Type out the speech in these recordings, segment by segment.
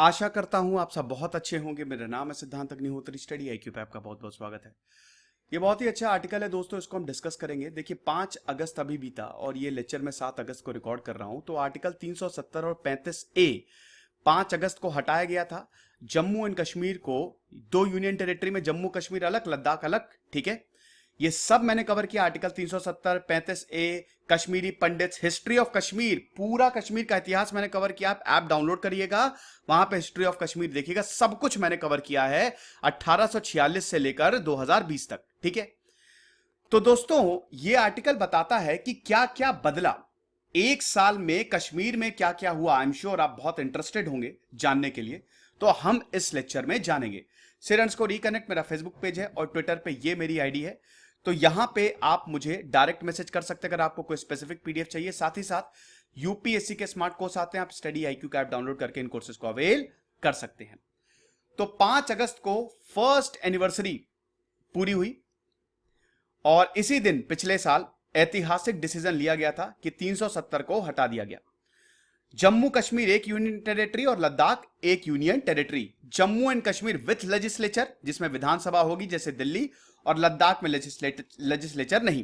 आशा करता हूँ आप सब बहुत अच्छे होंगे। मेरा नाम है सिद्धांत अग्निहोत्री। स्टडी आईक्यू पे आपका बहुत बहुत स्वागत है। ये बहुत ही अच्छा आर्टिकल है दोस्तों, इसको हम डिस्कस करेंगे। देखिए 5 अगस्त अभी बीता और ये लेक्चर में 7 अगस्त को रिकॉर्ड कर रहा हूँ। तो आर्टिकल 370 और 35A 5 अगस्त को हटाया गया था। जम्मू एंड कश्मीर को दो यूनियन टेरिटरी में जम्मू कश्मीर अलग, लद्दाख अलग, ठीक है। ये सब मैंने कवर किया। Article 370, 35A, Kashmiri pandits, history of Kashmir, पूरा कश्मीर का इतिहास मैंने कवर किया। आप ऐप डाउनलोड करिएगा, वहां पे हिस्ट्री ऑफ कश्मीर देखिएगा, सब कुछ मैंने कवर किया है 1846 से लेकर 2020 तक, ठीक है। तो दोस्तों ये आर्टिकल बताता है कि क्या क्या बदला एक साल में, कश्मीर में क्या क्या हुआ। आई एम श्योर आप बहुत इंटरेस्टेड होंगे जानने के लिए, तो हम इस लेक्चर में जानेंगे। सिरंस को रिकनेक्ट मेरा फेसबुक पेज है और ट्विटर पे ये मेरी आईडी है। तो यहां पे आप मुझे डायरेक्ट मैसेज कर सकते हैं अगर आपको कोई स्पेसिफिक पीडीएफ चाहिए। साथ ही साथ यूपीएससी के स्मार्ट कोर्स आते हैं, आप स्टडी आईक्यू का ऐप डाउनलोड करके इन कोर्सेज को अवेल कर सकते हैं। तो 5 अगस्त को फर्स्ट एनिवर्सरी पूरी हुई और इसी दिन पिछले साल ऐतिहासिक डिसीजन लिया गया था कि 370 को हटा दिया गया। जम्मू कश्मीर एक यूनियन टेरिटरी और लद्दाख एक union territory. Jammu and Kashmir with legislature, जिसमें विधानसभा होगी जैसे दिल्ली, और लद्दाख में लेजिस्लेचर नहीं।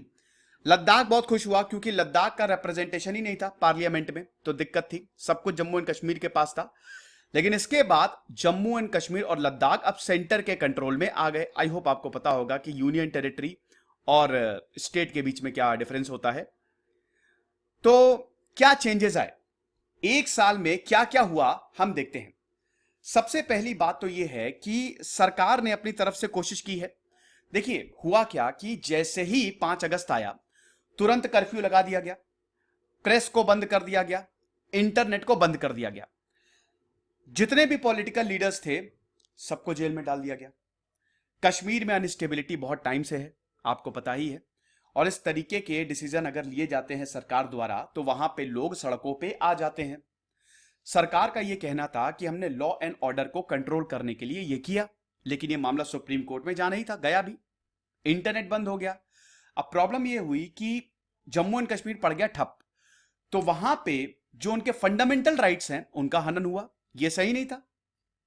लद्दाख बहुत खुश हुआ क्योंकि लद्दाख का रिप्रेजेंटेशन ही नहीं था पार्लियामेंट में, तो दिक्कत थी, सब कुछ जम्मू एंड कश्मीर के पास था। लेकिन इसके बाद जम्मू एंड कश्मीर और लद्दाख अब सेंटर के कंट्रोल में आ गए। आई होप आपको पता होगा कि यूनियन टेरिटरी और स्टेट के बीच में क्या डिफरेंस होता है। तो क्या चेंजेस आए एक साल में, क्या क्या हुआ, हम देखते हैं। सबसे पहली बात तो यह है कि सरकार ने अपनी तरफ से कोशिश की है। देखिए हुआ क्या कि जैसे ही 5 अगस्त आया तुरंत कर्फ्यू लगा दिया गया, प्रेस को बंद कर दिया गया, इंटरनेट को बंद कर दिया गया, जितने भी पॉलिटिकल लीडर्स थे सबको जेल में डाल दिया गया। कश्मीर में अनस्टेबिलिटी बहुत टाइम से है, आपको पता ही है, और इस तरीके के डिसीजन अगर लिए जाते हैं सरकार द्वारा तो वहां पे लोग सड़कों पे आ जाते हैं। सरकार का यह कहना था कि हमने लॉ एंड ऑर्डर को कंट्रोल करने के लिए यह किया, लेकिन यह मामला सुप्रीम कोर्ट में जा नहीं था, गया भी, इंटरनेट बंद हो गया। अब प्रॉब्लम यह हुई कि जम्मू एंड कश्मीर पड़ गया ठप, तो वहां पे जो उनके फंडामेंटल राइट्स हैं उनका हनन हुआ। यह सही नहीं था,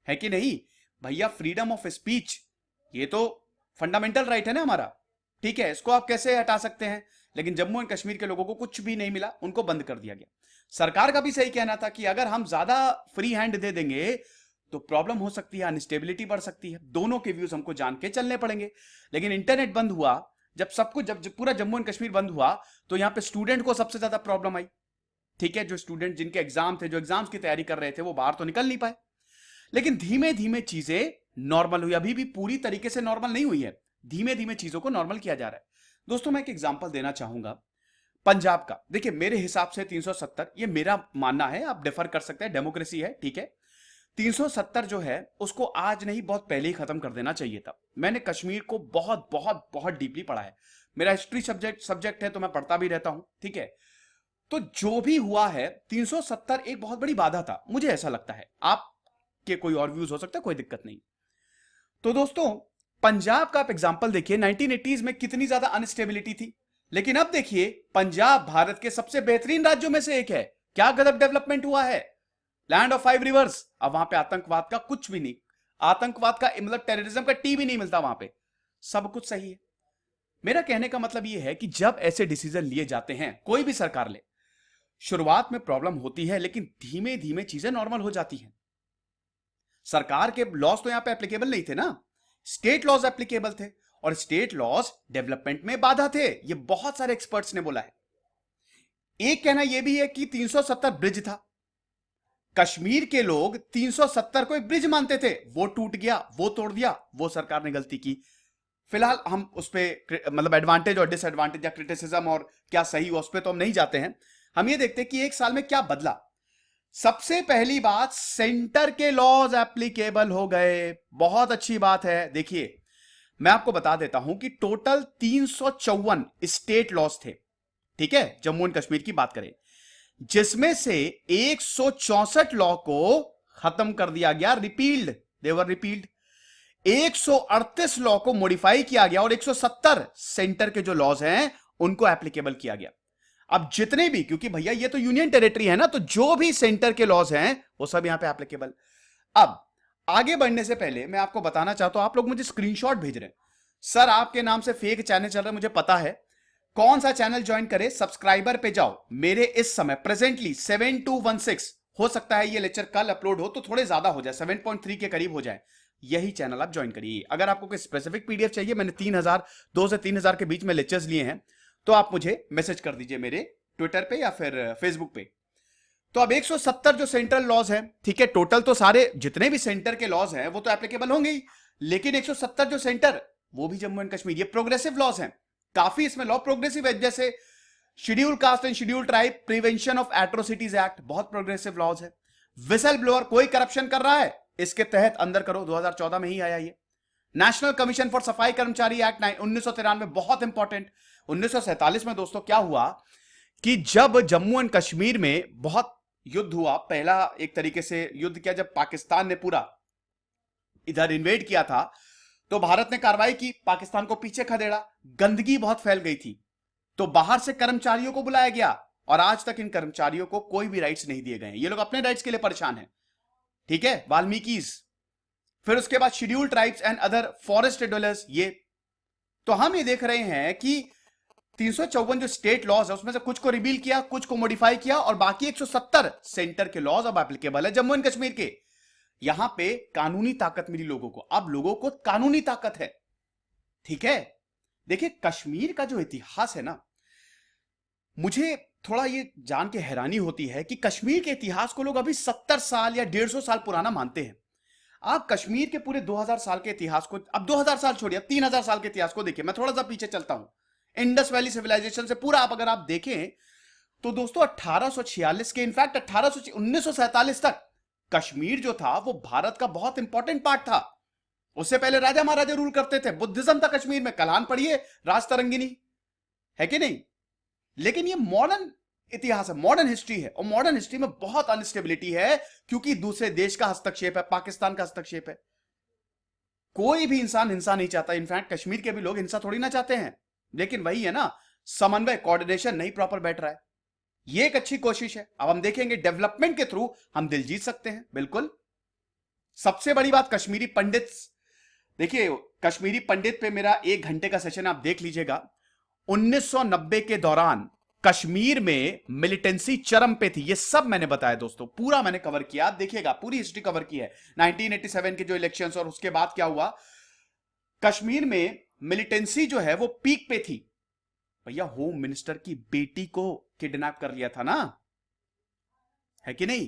है कि नहीं भैया? फ्रीडम ऑफ स्पीच ये तो फंडामेंटल राइट है ना हमारा, ठीक है, इसको आप कैसे हटा सकते हैं? लेकिन जम्मू एंड कश्मीर के लोगों को कुछ भी नहीं मिला, उनको बंद कर दिया गया। सरकार का भी सही कहना था कि अगर हम ज्यादा फ्री हैंड दे देंगे तो प्रॉब्लम हो सकती है, अनस्टेबिलिटी बढ़ सकती है। दोनों के व्यूज हमको जान के चलने पड़ेंगे। लेकिन इंटरनेट बंद हुआ, जब सब कुछ, जब पूरा जम्मू एंड कश्मीर बंद हुआ, तो यहां पे स्टूडेंट को सबसे ज्यादा प्रॉब्लम आई, ठीक है। जो स्टूडेंट जिनके एग्जाम थे, जो एग्जाम्स की तैयारी कर रहे थे, वो बाहर तो निकल नहीं पाए। लेकिन धीमे धीमे चीजें नॉर्मल हुई, अभी भी पूरी तरीके से नॉर्मल नहीं हुई है, धीमे धीमे चीजों को नॉर्मल किया जा रहा है। दोस्तों मैं एक एग्जांपल देना चाहूंगा पंजाब का। देखिए मेरे हिसाब से 370, ये मेरा मानना है, आप डिफर कर सकते हैं, डेमोक्रेसी है, ठीक है। 370 जो है उसको आज नहीं बहुत पहले ही खत्म कर देना चाहिए था। मैंने कश्मीर को बहुत बहुत बहुत डीपली पढ़ा है, मेरा हिस्ट्री सब्जेक्ट है, तो मैं पढ़ता भी रहता हूं, ठीक है। तो जो भी हुआ है 370 एक बहुत बड़ी बाधा था, मुझे ऐसा लगता है। आप के कोई और व्यूज हो सकता है, कोई दिक्कत नहीं। तो दोस्तों पंजाब का आप एग्जांपल देखिए, 1980s में कितनी ज्यादा अनस्टेबिलिटी थी, लेकिन अब देखिए पंजाब भारत के सबसे बेहतरीन राज्यों में से एक है। क्या गजब डेवलपमेंट हुआ है, लैंड ऑफ 5 रिवर्स। अब वहां पे आतंकवाद का कुछ भी नहीं, आतंकवाद का मतलब टेररिज्म का टी भी नहीं मिलता वहां पे, सब कुछ सही है। मेरा कहने का मतलब यह है कि जब ऐसे डिसीजन लिए जाते हैं, कोई भी सरकार ले, शुरुआत में प्रॉब्लम होती है लेकिन धीमे धीमे चीजें नॉर्मल हो जाती हैं। सरकार के लॉज तो यहां पे एप्लीकेबल नहीं थे ना, स्टेट लॉज एप्लीकेबल थे, और स्टेट लॉज डेवलपमेंट में बाधा थे, ये बहुत सारे एक्सपर्ट्स ने बोला है। एक कहना यह भी है कि 370 ब्रिज था, कश्मीर के लोग 370 को एक ब्रिज मानते थे, वो टूट गया, वो तोड़ दिया, वो सरकार ने गलती की। फिलहाल हम उस पर मतलब एडवांटेज और डिसएडवांटेज या क्रिटिसिज्म और क्या सही हुआ उस पर तो हम नहीं जाते हैं। हम ये देखते हैं कि एक साल में क्या बदला। सबसे पहली बात, सेंटर के लॉज एप्लीकेबल हो गए, बहुत अच्छी बात है। देखिए मैं आपको बता देता हूं कि टोटल 354 स्टेट लॉज थे, ठीक है, जम्मू एंड कश्मीर की बात करें, जिसमें से 164 लॉ को खत्म कर दिया गया, रिपील्ड, देवर रिपील्ड। 138 लॉ को मॉडिफाई किया गया और 170 सेंटर के जो लॉज हैं उनको एप्लीकेबल किया गया। अब जितने भी, क्योंकि भैया ये तो यूनियन टेरिटरी है ना, तो जो भी सेंटर के लॉज हैं वो सब यहां पे एप्लीकेबल। अब आगे बढ़ने से पहले मैं आपको बताना चाहता हूं, आप लोग मुझे स्क्रीनशॉट भेज रहे हैं, सर आपके नाम से फेक चैनल चल रहा है, मुझे पता है। कौन सा चैनल ज्वाइन करे? सब्सक्राइबर पे जाओ, मेरे इस समय प्रेजेंटली 7216, हो सकता है ये लेक्चर कल अपलोड हो तो थोड़े ज्यादा हो जाए, 7.3 के करीब हो जाए, यही चैनल आप ज्वाइन करिए। अगर आपको कोई स्पेसिफिक पीडीएफ चाहिए, मैंने 3000 2 से 3000 के बीच में लेक्चर्स लिए हैं, तो आप मुझे मैसेज कर दीजिए मेरे ट्विटर पे या फिर फेसबुक पे। तो अब 170 जो सेंट्रल लॉज हैं, ठीक है, टोटल तो सारे जितने भी सेंटर के लॉज हैं वो तो एप्लीकेबल होंगे ही, लेकिन 170 जो सेंटर, वो भी जम्मू एंड कश्मीर, ये प्रोग्रेसिव लॉज हैं, काफी इसमें लॉ प्रोग्रेसिव है। जैसे schedule caste and schedule tribe prevention of atrocities act, बहुत प्रोग्रेसिव लॉज है। विसल ब्लोअर, कोई करप्शन कर रहा है इसके तहत अंदर करो, 2014 में ही आया ये। नेशनल कमीशन फॉर सफाई कर्मचारी एक्ट 1993, बहुत इंपॉर्टेंट। 1947 में दोस्तों क्या हुआ कि जब जम्मू एंड कश्मीर में बहुत युद्ध हुआ, पहला एक तरीके से युद्ध किया, जब पाकिस्तान ने पूरा इधर इन्वेड किया था, तो भारत ने कार्रवाई की, पाकिस्तान को पीछे खदेड़ा, गंदगी बहुत फैल गई थी, तो बाहर से कर्मचारियों को बुलाया गया, और आज तक इन कर्मचारियों को कोई भी राइट्स नहीं दिए गए। ये लोग अपने राइट्स के लिए परेशान हैं, ठीक है, वाल्मीकिस। फिर उसके बाद schedule tribes and other forest dwellers, ये तो हम ये देख रहे हैं कि 354 जो स्टेट लॉज है उसमें से कुछ को रिवील किया, कुछ को मॉडिफाई किया, और बाकी 170 सेंटर के लॉज अब एप्लीकेबल है जम्मू एंड कश्मीर के। यहां पे कानूनी ताकत मिली लोगों को, अब लोगों को कानूनी ताकत है, ठीक है। देखिए कश्मीर का जो इतिहास है ना, मुझे थोड़ा ये जान के हैरानी होती है कि कश्मीर के इतिहास को लोग अभी 70 साल या 150 साल पुराना मानते हैं। आप कश्मीर के पूरे 2000 साल के इतिहास को, अब 2000 साल छोड़िए, अब 3000 साल के इतिहास को देखिए। मैं थोड़ा सा पीछे चलता हूं, इंडस वैली सिविलाइजेशन से पूरा आप अगर आप देखें तो दोस्तों 1846 के, इनफैक्ट 1947 तक कश्मीर जो था वो भारत का बहुत इंपॉर्टेंट पार्ट था। उससे पहले राजा महाराजा रूल करते थे, बुद्धिज्म था कश्मीर में, कलान पढ़िए, राज तरंगिनी, है कि नहीं। लेकिन ये मॉडर्न इतिहास है, मॉडर्न हिस्ट्री है, और मॉडर्न हिस्ट्री में बहुत अनस्टेबिलिटी है, क्योंकि दूसरे देश का हस्तक्षेप है, पाकिस्तान का हस्तक्षेप है। कोई भी इंसान हिंसा नहीं चाहता, इनफैक्ट कश्मीर के भी लोग हिंसा थोड़ी ना चाहते हैं, लेकिन वही है ना, समन्वय, कोऑर्डिनेशन नहीं प्रॉपर बैठ रहा है। ये एक अच्छी कोशिश है, अब हम देखेंगे डेवलपमेंट के थ्रू हम दिल जीत सकते हैं, बिल्कुल। सबसे बड़ी बात, कश्मीरी पंडित, देखिए कश्मीरी पंडित पे मेरा 1 घंटे का सेशन आप देख लीजिएगा। 1990 के दौरान कश्मीर में मिलिटेंसी चरम पे थी, ये सब मैंने बताया दोस्तों, पूरा मैंने कवर किया, आप देखिएगा पूरी हिस्ट्री कवर की है। 1987 के जो इलेक्शंस और उसके बाद क्या हुआ, कश्मीर में मिलिटेंसी जो है वो पीक पे थी। भैया होम मिनिस्टर की बेटी को किडनैप कर लिया था ना, है कि नहीं।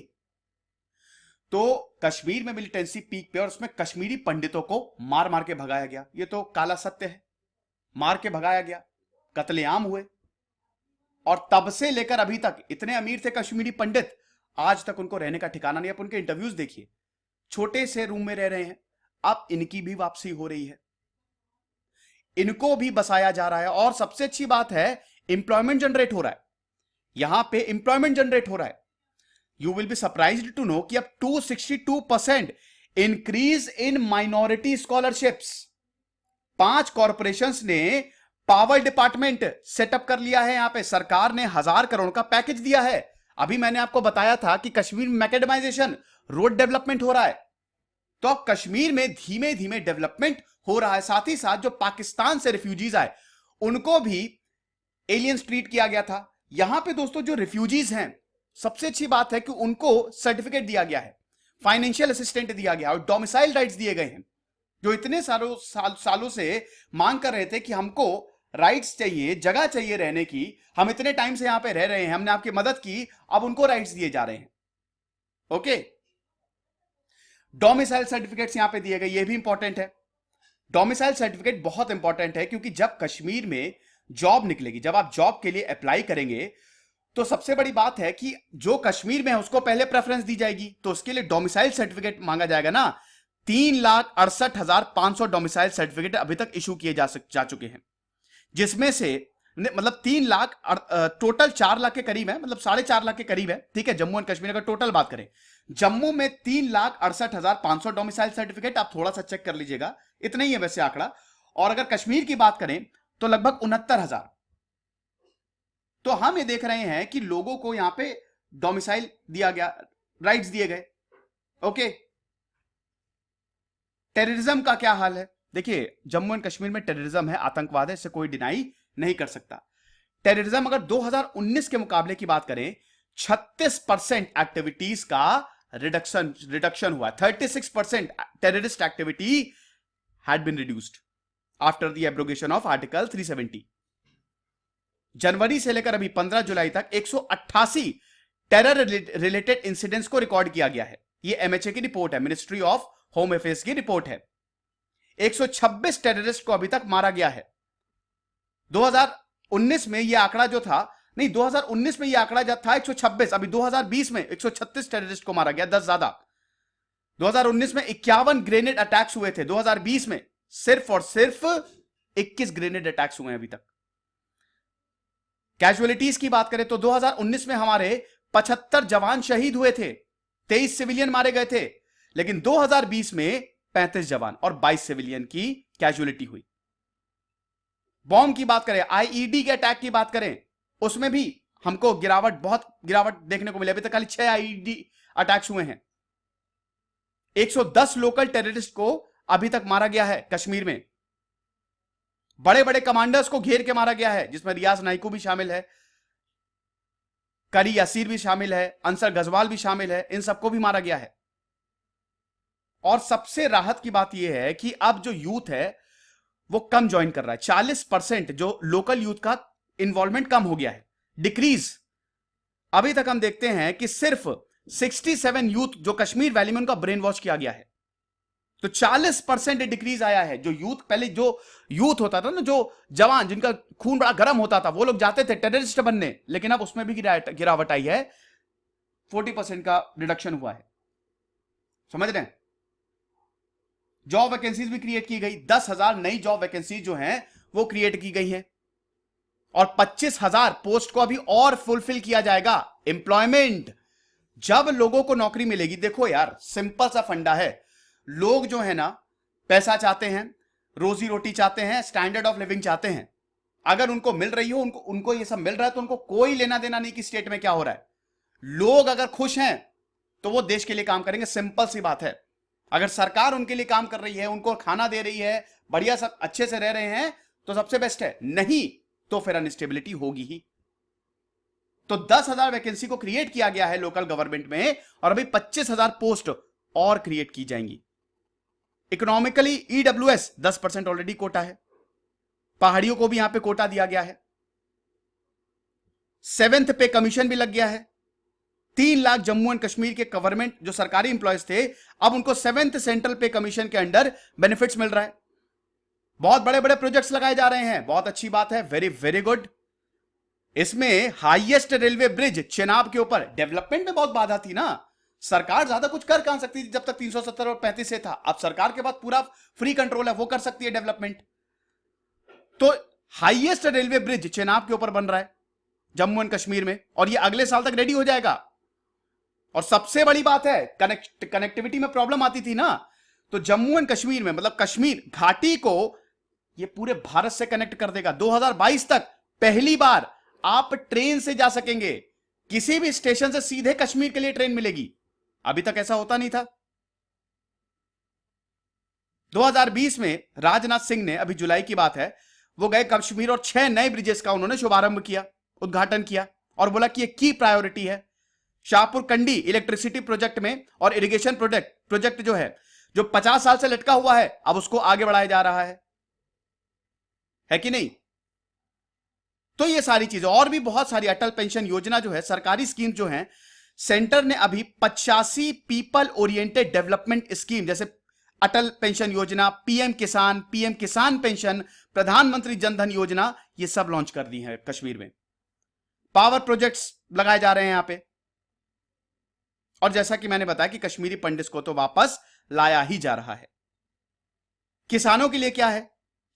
तो कश्मीर में मिलिटेंसी पीक पे, और उसमें कश्मीरी पंडितों को मार मार के भगाया गया, ये तो काला सत्य है, मार के भगाया गया, कत्लेआम हुए, और तब से लेकर अभी तक इतने अमीर थे कश्मीरी पंडित, आज तक उनको रहने का ठिकाना नहीं। आप उनके इंटरव्यूज देखिए, छोटे से रूम में रह रहे हैं। अब इनकी भी वापसी हो रही है, इनको भी बसाया जा रहा है, और सबसे अच्छी बात है इंप्लॉयमेंट जनरेट हो रहा है, यहां पे इंप्लॉयमेंट जनरेट हो रहा है। You will be surprised to know कि अब 262% increase in minority scholarships. 5 corporations ने पावर डिपार्टमेंट सेटअप कर लिया है, यहां पे सरकार ने 1000 करोड़ का पैकेज दिया है। अभी मैंने आपको बताया था कि कश्मीर में मैकेडमाइजेशन, रोड डेवलपमेंट हो रहा है, तो अब कश्मीर में धीमे धीमे डेवलपमेंट हो रहा है। साथ ही साथ जो पाकिस्तान से रिफ्यूजीज आए उनको भी एलियंस ट्रीट किया गया था। यहां पे दोस्तों जो रिफ्यूजीज हैं, सबसे अच्छी बात है कि उनको सर्टिफिकेट दिया गया है, फाइनेंशियल असिस्टेंट दिया गया और डोमिसाइल राइट्स दिए गए हैं, जो इतने सालों से मांग कर रहे थे कि हमको राइट्स चाहिए, जगह चाहिए रहने की, हम इतने टाइम से यहां पे रह रहे हैं, हमने आपकी मदद की, अब उनको राइट्स दिए जा रहे हैं। ओके, डोमिसाइल सर्टिफिकेट्स यहां पे दिए गए, ये भी इंपॉर्टेंट है। डोमिसाइल सर्टिफिकेट बहुत इंपॉर्टेंट है, क्योंकि जब कश्मीर में जॉब निकलेगी, जब आप जॉब के लिए अप्लाई करेंगे, तो सबसे बड़ी बात है कि जो कश्मीर में है उसको पहले प्रेफरेंस दी जाएगी, तो उसके लिए डोमिसाइल सर्टिफिकेट मांगा जाएगा ना। 3,68,500 डोमिसाइल सर्टिफिकेट अभी तक इशू किए जा चुके हैं, जिसमें से मतलब 3 लाख, टोटल 4 लाख के करीब है, मतलब 4.5 लाख के करीब है, ठीक है। जम्मू एंड कश्मीर का टोटल बात करें, जम्मू में 3,68,500 डोमिसाइल सर्टिफिकेट, आप थोड़ा सा चेक कर लीजिएगा, इतना ही है वैसे आंकड़ा। और अगर कश्मीर की बात करें तो लगभग 69,000। तो हम ये देख रहे हैं कि लोगों को यहां पे डोमिसाइल दिया गया, राइट्स दिए गए। ओके, टेररिज्म का क्या हाल है? देखिए, जम्मू एंड कश्मीर में टेररिज्म है, आतंकवाद है, इसे कोई डिनाई नहीं कर सकता। टेररिज्म अगर 2019 के मुकाबले की बात करें, 36% एक्टिविटीज का रिडक्शन हुआ। 36% terrorist activity had been reduced after the abrogation of article 370। जनवरी से लेकर अभी 15 जुलाई तक 188 टेरर रिलेटेड इंसिडेंट्स को रिकॉर्ड किया गया है। ये एमएचए की रिपोर्ट है, मिनिस्ट्री ऑफ होम अफेयर्स की रिपोर्ट है। 126 टेररिस्ट को अभी तक मारा गया है। 2019 में यह आंकड़ा जो था, नहीं 2019 में यह आंकड़ा जब था 126, अभी 2020 में 136 टेररिस्ट को मारा गया, 10 ज्यादा। 2019 में 51 ग्रेनेड अटैक्स हुए थे, 2020 में सिर्फ और सिर्फ 21 ग्रेनेड अटैक्स हुए हैं अभी तक। कैजुअलिटीज की बात करें तो 2019 में हमारे 75 जवान शहीद हुए थे, 23 सिविलियन मारे गए थे, लेकिन 2020 में 35 जवान और 22 सिविलियन की कैजुअलिटी हुई। बॉम्ब की बात करें, आईईडी के अटैक की बात करें, उसमें भी हमको बहुत गिरावट देखने को मिली। अभी तक खाली 6 आईईडी अटैक्स हुए हैं। 110 लोकल टेररिस्ट को अभी तक मारा गया है कश्मीर में। बड़े बड़े कमांडर्स को घेर के मारा गया है, जिसमें रियाज नाइकू भी शामिल है, करी यासीर भी शामिल है, अंसर गजवाल भी शामिल है, इन सबको भी मारा गया है। और सबसे राहत की बात यह है कि अब जो यूथ है वो कम ज्वाइन कर रहा है। 40% जो लोकल यूथ का इन्वॉल्वमेंट कम हो गया है, डिक्रीज। अभी तक हम देखते हैं कि सिर्फ 67 यूथ जो कश्मीर वैली में उनका ब्रेन वॉश किया गया है, तो 40% डिक्रीज आया है। जो यूथ, पहले जो यूथ होता था ना, जो जवान जिनका खून बड़ा गर्म होता था, वो लोग जाते थे टेररिस्ट बनने, लेकिन अब उसमें भी गिरावट आई है। 40% का रिडक्शन हुआ है, समझ रहे हैं। जॉब वैकेंसीज भी क्रिएट की गई, 10,000 नई जॉब वैकेंसीज जो हैं वो क्रिएट की गई हैं, और 25,000 पोस्ट को अभी और फुलफिल किया जाएगा। एम्प्लॉयमेंट, जब लोगों को नौकरी मिलेगी, देखो यार सिंपल सा फंडा है, लोग जो है ना पैसा चाहते हैं, रोजी रोटी चाहते हैं, स्टैंडर्ड ऑफ लिविंग चाहते हैं। अगर उनको मिल रही हो, उनको ये सब मिल रहा है, तो उनको कोई लेना देना नहीं कि स्टेट में क्या हो रहा है। लोग अगर खुश हैं तो वो देश के लिए काम करेंगे, सिंपल सी बात है। अगर सरकार उनके लिए काम कर रही है, उनको खाना दे रही है, बढ़िया सब अच्छे से रह रहे हैं, तो सबसे बेस्ट है। नहीं तो फिर अनस्टेबिलिटी होगी ही। तो 10,000 वैकेंसी को क्रिएट किया गया है लोकल गवर्नमेंट में, और अभी 25,000 पोस्ट और क्रिएट की जाएंगी। इकोनॉमिकली ईडब्ल्यूएस 10% ऑलरेडी कोटा है, पहाड़ियों को भी यहां पे कोटा दिया गया है। 7th पे कमीशन भी लग गया है। 3 लाख जम्मू एंड कश्मीर के गवर्नमेंट जो सरकारी इंप्लॉयज थे, अब उनको 7th सेंट्रल पे कमीशन के अंडर बेनिफिट्स मिल रहा है। बहुत बड़े बड़े प्रोजेक्ट्स लगाए जा रहे हैं, बहुत अच्छी बात है, वेरी वेरी गुड। इसमें हाईएस्ट रेलवे ब्रिज चेनाब के ऊपर, डेवलपमेंट में बहुत बाधा थी ना, सरकार ज्यादा कुछ कर कहां सकती थी जब तक 370 और 35 से था। अब सरकार के पास पूरा फ्री कंट्रोल है, वो कर सकती है डेवलपमेंट। तो हाईएस्ट रेलवे ब्रिज चेनाब के ऊपर बन रहा है जम्मू एंड कश्मीर में, और ये अगले साल तक रेडी हो जाएगा। और सबसे बड़ी बात है, कनेक्टिविटी में प्रॉब्लम आती थी ना, तो जम्मू एंड कश्मीर में, मतलब कश्मीर घाटी को ये पूरे भारत से कनेक्ट कर देगा। 2022 तक पहली बार आप ट्रेन से जा सकेंगे, किसी भी स्टेशन से सीधे कश्मीर के लिए ट्रेन मिलेगी। अभी तक ऐसा होता नहीं था। 2020 में राजनाथ सिंह ने, अभी जुलाई की बात है, वो गए कश्मीर और 6 नए ब्रिजेस का उन्होंने शुभारंभ किया, उद्घाटन किया, और बोला कि ये की प्रायोरिटी है। शाहपुर कंडी इलेक्ट्रिसिटी प्रोजेक्ट में और इरिगेशन प्रोजेक्ट जो है, जो 50 साल से लटका हुआ है, अब उसको आगे बढ़ाया जा रहा है कि नहीं। तो ये सारी चीजें, और भी बहुत सारी, अटल पेंशन योजना जो है, सरकारी स्कीम जो है, सेंटर ने अभी 85 पीपल ओरिएंटेड डेवलपमेंट स्कीम, जैसे अटल पेंशन योजना, पीएम किसान पेंशन, प्रधानमंत्री जनधन योजना, ये सब लॉन्च कर दी है कश्मीर में। पावर प्रोजेक्ट्स लगाए जा रहे हैं यहां पे। और जैसा कि मैंने बताया कि कश्मीरी पंडित को तो वापस लाया ही जा रहा है। किसानों के लिए क्या है,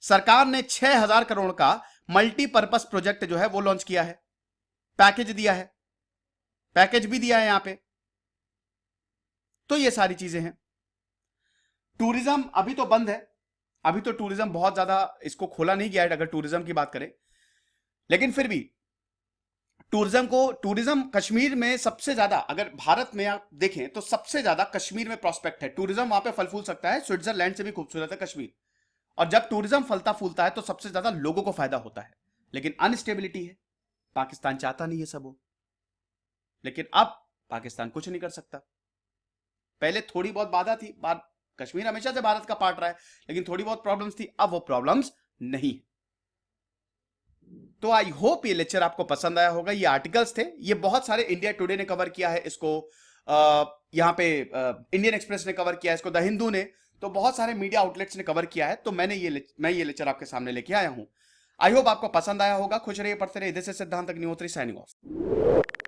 सरकार ने 6,000 करोड़ का मल्टीपर्पस प्रोजेक्ट जो है वो लॉन्च किया है, पैकेज दिया है, पैकेज भी दिया है यहां पे। तो ये सारी चीजें हैं। टूरिज्म अभी तो बंद है, अभी तो टूरिज्म बहुत ज्यादा इसको खोला नहीं गया है अगर टूरिज्म की बात करें, लेकिन फिर भी टूरिज्म कश्मीर में सबसे ज्यादा, अगर भारत में आप देखें तो सबसे ज्यादा कश्मीर में प्रोस्पेक्ट है। टूरिज्म वहां पे फल फूल सकता है, स्विट्जरलैंड से भी खूबसूरत है कश्मीर। और जब टूरिज्म फलता फूलता है तो सबसे ज्यादा लोगों को फायदा होता है। लेकिन अनस्टेबिलिटी है, पाकिस्तान चाहता नहीं है सब हो, लेकिन अब पाकिस्तान कुछ नहीं कर सकता। पहले थोड़ी बहुत बाधा थी, कश्मीर हमेशा से भारत का पार्ट रहा है, लेकिन थोड़ी बहुत प्रॉब्लम्स थी, अब वो प्रॉब्लम्स नहीं है। तो आई होप ये लेक्चर आपको पसंद आया होगा। ये आर्टिकल्स थे, ये बहुत सारे इंडिया टुडे ने कवर किया है इसको, यहाँ पे इंडियन एक्सप्रेस ने कवर किया है इसको, द हिंदू ने, तो बहुत सारे मीडिया आउटलेट्स ने कवर किया है। तो मैं ये लेक्चर आपके सामने लेके आया हूं। आई होप आपको पसंद आया होगा। खुश रहिए, पढ़ते रहिए। दिस इज सिद्धांत अग्निहोत्री साइनिंग ऑफ।